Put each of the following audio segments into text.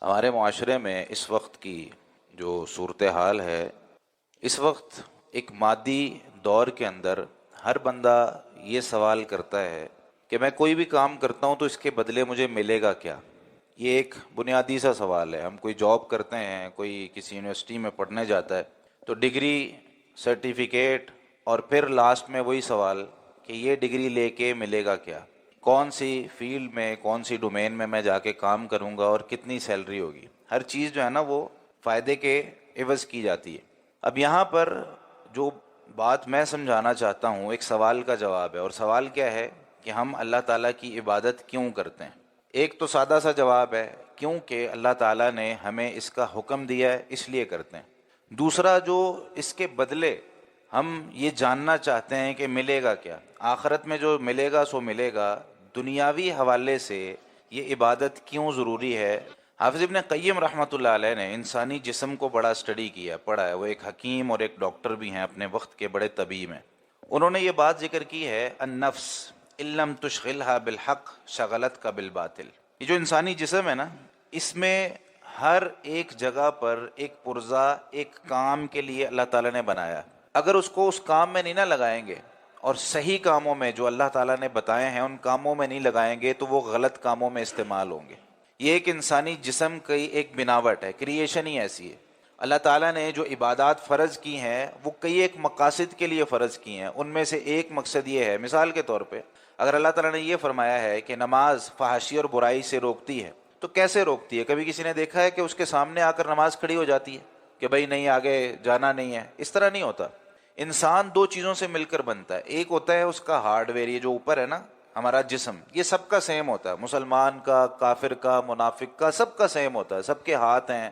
ہمارے معاشرے میں اس وقت کی جو صورتحال ہے، اس وقت ایک مادی دور کے اندر ہر بندہ یہ سوال کرتا ہے کہ میں کوئی بھی کام کرتا ہوں تو اس کے بدلے مجھے ملے گا کیا؟ یہ ایک بنیادی سا سوال ہے۔ ہم کوئی جاب کرتے ہیں، کوئی کسی یونیورسٹی میں پڑھنے جاتا ہے تو ڈگری، سرٹیفکیٹ، اور پھر لاسٹ میں وہی سوال کہ یہ ڈگری لے کے ملے گا کیا؟ کون سی فیلڈ میں، کون سی ڈومین میں میں جا کے کام کروں گا اور کتنی سیلری ہوگی؟ ہر چیز جو ہے نا وہ فائدے کے عوض کی جاتی ہے۔ اب یہاں پر جو بات میں سمجھانا چاہتا ہوں ایک سوال کا جواب ہے، اور سوال کیا ہے کہ ہم اللہ تعالیٰ کی عبادت کیوں کرتے ہیں؟ ایک تو سادہ سا جواب ہے، کیونکہ اللہ تعالیٰ نے ہمیں اس کا حکم دیا ہے اس لیے کرتے ہیں۔ دوسرا، جو اس کے بدلے ہم یہ جاننا چاہتے ہیں کہ ملے گا کیا، آخرت میں جو ملے گا سو ملے گا۔ دنیاوی حوالے سے یہ عبادت کیوں ضروری ہے؟ حافظ ابن قیم رحمۃ اللہ علیہ نے انسانی جسم کو بڑا اسٹڈی کیا، پڑھا ہے۔ وہ ایک حکیم اور ایک ڈاکٹر بھی ہیں، اپنے وقت کے بڑے طبیب ہیں۔ انہوں نے یہ بات ذکر کی ہے، النفس ان لم تشغلها بالحق شغلت کا بالباطل۔ یہ جو انسانی جسم ہے نا، اس میں ہر ایک جگہ پر ایک پرزہ ایک کام کے لیے اللہ تعالیٰ نے بنایا۔ اگر اس کو اس کام میں نہیں نہ لگائیں گے اور صحیح کاموں میں جو اللہ تعالیٰ نے بتائے ہیں ان کاموں میں نہیں لگائیں گے تو وہ غلط کاموں میں استعمال ہوں گے۔ یہ ایک انسانی جسم کی ایک بناوٹ ہے، کریشن ہی ایسی ہے۔ اللہ تعالیٰ نے جو عبادات فرض کی ہیں وہ کئی ایک مقاصد کے لیے فرض کی ہیں۔ ان میں سے ایک مقصد یہ ہے، مثال کے طور پہ اگر اللہ تعالیٰ نے یہ فرمایا ہے کہ نماز فحاشی اور برائی سے روکتی ہے، تو کیسے روکتی ہے؟ کبھی کسی نے دیکھا ہے کہ اس کے سامنے آ کر نماز کھڑی ہو جاتی ہے کہ بھائی نہیں، آگے جانا نہیں ہے؟ اس طرح نہیں ہوتا۔ انسان دو چیزوں سے مل کر بنتا ہے، ایک ہوتا ہے اس کا ہارڈ ویئر، یہ جو اوپر ہے نا ہمارا جسم، یہ سب کا سیم ہوتا ہے، مسلمان کا، کافر کا، منافق کا، سب کا سیم ہوتا ہے، سب کے ہاتھ ہیں،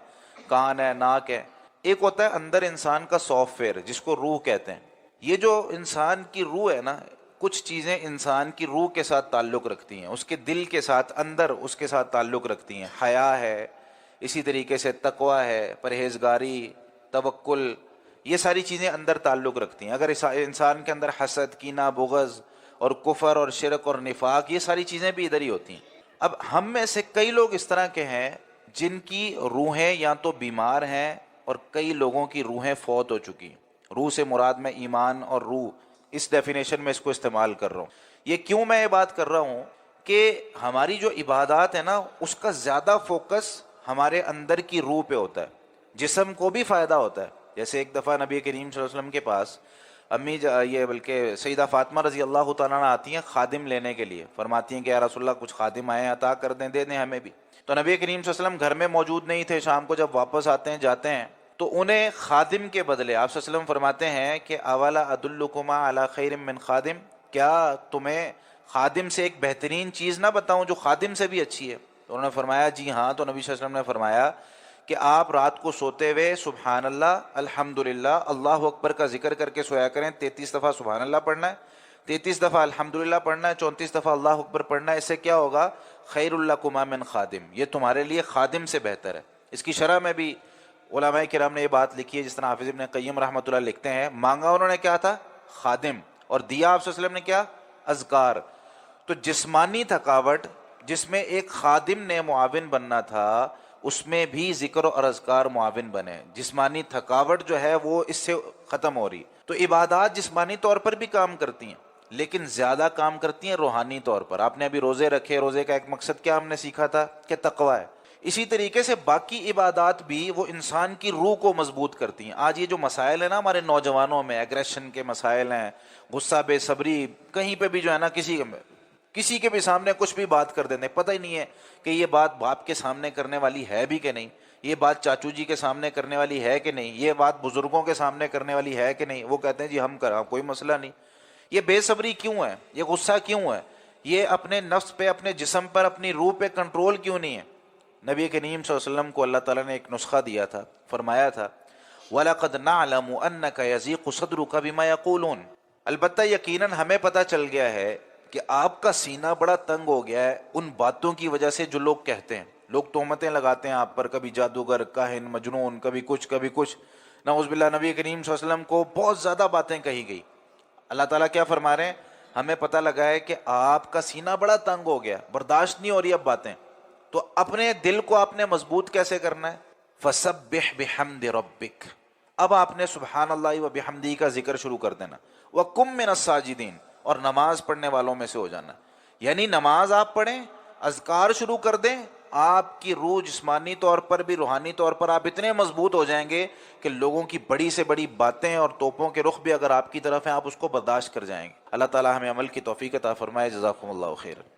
کان ہے، ناک ہے۔ ایک ہوتا ہے اندر انسان کا سافٹ ویئر جس کو روح کہتے ہیں۔ یہ جو انسان کی روح ہے نا، کچھ چیزیں انسان کی روح کے ساتھ تعلق رکھتی ہیں، اس کے دل کے ساتھ، اندر اس کے ساتھ تعلق رکھتی ہیں۔ حیا ہے، اسی طریقے سے تقویٰ ہے، پرہیزگاری، توکل، یہ ساری چیزیں اندر تعلق رکھتی ہیں۔ اگر انسان کے اندر حسد، کینہ، بغض اور کفر اور شرک اور نفاق، یہ ساری چیزیں بھی ادھر ہی ہوتی ہیں۔ اب ہم میں سے کئی لوگ اس طرح کے ہیں جن کی روحیں یا تو بیمار ہیں، اور کئی لوگوں کی روحیں فوت ہو چکی ہیں۔ روح سے مراد میں ایمان اور روح، اس ڈیفینیشن میں اس کو استعمال کر رہا ہوں۔ یہ کیوں میں یہ بات کر رہا ہوں کہ ہماری جو عبادات ہے نا، اس کا زیادہ فوکس ہمارے اندر کی روح پہ ہوتا ہے۔ جسم کو بھی فائدہ ہوتا ہے۔ جیسے ایک دفعہ نبی کریم صلی اللہ علیہ وسلم کے پاس یہ بلکہ سیدہ فاطمہ رضی اللہ تعالیٰ عنہ آتی ہیں خادم لینے کے لیے، فرماتی ہیں کہ یا رسول اللہ کچھ خادم آئے ہیں، عطا کر دیں، دے دیں ہمیں بھی۔ تو نبی کریم صلی اللہ علیہ وسلم گھر میں موجود نہیں تھے، شام کو جب واپس آتے ہیں، جاتے ہیں، تو انہیں خادم کے بدلے آپ صلی اللہ علیہ وسلم فرماتے ہیں کہ اولا ادلکما علی خیر من خادم، کیا تمہیں خادم سے ایک بہترین چیز نہ بتاؤں جو خادم سے بھی اچھی ہے؟ تو انہوں نے فرمایا جی ہاں۔ تو نبی صلی اللہ علیہ وسلم نے فرمایا کہ آپ رات کو سوتے ہوئے سبحان اللہ، الحمدللہ، اللہ اکبر کا ذکر کر کے سویا کریں۔ 33 دفعہ سبحان اللہ پڑھنا ہے، 33 دفعہ الحمدللہ پڑھنا ہے، 34 دفعہ اللہ اکبر پڑھنا ہے۔ اس سے کیا ہوگا؟ خیر لکما من خادم، یہ تمہارے لیے خادم سے بہتر ہے۔ اس کی شرح میں بھی علماء کرام نے یہ بات لکھی ہے، جس طرح حافظ ابن قیم رحمۃ اللہ لکھتے ہیں، مانگا انہوں نے کیا تھا؟ خادم، اور دیا آپ صلی اللہ علیہ وسلم نے کیا؟ اذکار۔ تو جسمانی تھکاوٹ جس میں ایک خادم نے معاون بننا تھا، اس میں بھی ذکر اور اذکار معاون بنے۔ جسمانی تھکاوٹ جو ہے وہ اس سے ختم ہو رہی۔ تو عبادات جسمانی طور پر بھی کام کرتی ہیں، لیکن زیادہ کام کرتی ہیں روحانی طور پر۔ آپ نے ابھی روزے رکھے، روزے کا ایک مقصد کیا ہم نے سیکھا تھا کہ تقویٰ ہے۔ اسی طریقے سے باقی عبادات بھی وہ انسان کی روح کو مضبوط کرتی ہیں۔ آج یہ جو مسائل ہیں نا ہمارے نوجوانوں میں، ایگریشن کے مسائل ہیں، غصہ، بے صبری، کہیں پہ بھی جو ہے نا کسی کے بھی سامنے کچھ بھی بات کر دیتے ہیں، پتہ ہی نہیں ہے کہ یہ بات باپ کے سامنے کرنے والی ہے بھی کہ نہیں، یہ بات چاچو جی کے سامنے کرنے والی ہے کہ نہیں، یہ بات بزرگوں کے سامنے کرنے والی ہے کہ نہیں۔ وہ کہتے ہیں جی ہم کریں، کوئی مسئلہ نہیں۔ یہ بے صبری کیوں ہے؟ یہ غصہ کیوں ہے؟ یہ اپنے نفس پہ، اپنے جسم پر، اپنی روح پہ کنٹرول کیوں نہیں ہے؟ نبی کریم صلی اللہ علیہ وسلم کو اللہ تعالیٰ نے ایک نسخہ دیا تھا، فرمایا تھا وَلَقَدْ نَعْلَمُ أَنَّكَ يَضِيقُ صَدْرُكَ بِمَا يَقُولُونَ، البتہ یقیناً ہمیں پتہ چل گیا ہے کہ آپ کا سینہ بڑا تنگ ہو گیا ہے ان باتوں کی وجہ سے جو لوگ کہتے ہیں۔ لوگ تہمتیں لگاتے ہیں آپ پر، کبھی جادوگر، کاہن، مجنون، کبھی کچھ کبھی کچھ، نعوذ باللہ۔ نبی کریم صلی اللہ علیہ وسلم کو بہت زیادہ باتیں کہی گئی۔ اللہ تعالیٰ کیا فرما رہے ہیں؟ ہمیں پتہ لگا ہے کہ آپ کا سینہ بڑا تنگ ہو گیا، برداشت نہیں ہو رہی اب باتیں۔ تو اپنے دل کو آپ نے مضبوط کیسے کرنا ہے؟ فسبح بحمد ربک، اب آپ نے سبحان اللہ و بحمدی کا ذکر شروع کر دینا، وَقُم مِّنَ الساجدین، اور نماز پڑھنے والوں میں سے ہو جانا، یعنی نماز آپ پڑھیں، اذکار شروع کر دیں، آپ کی روح جسمانی طور پر بھی روحانی طور پر آپ اتنے مضبوط ہو جائیں گے کہ لوگوں کی بڑی سے بڑی باتیں اور توپوں کے رخ بھی اگر آپ کی طرف ہیں آپ اس کو برداشت کر جائیں گے۔ اللہ تعالی ہمیں عمل کی توفیق عطا فرمائے۔ جزاکم اللہ خیر۔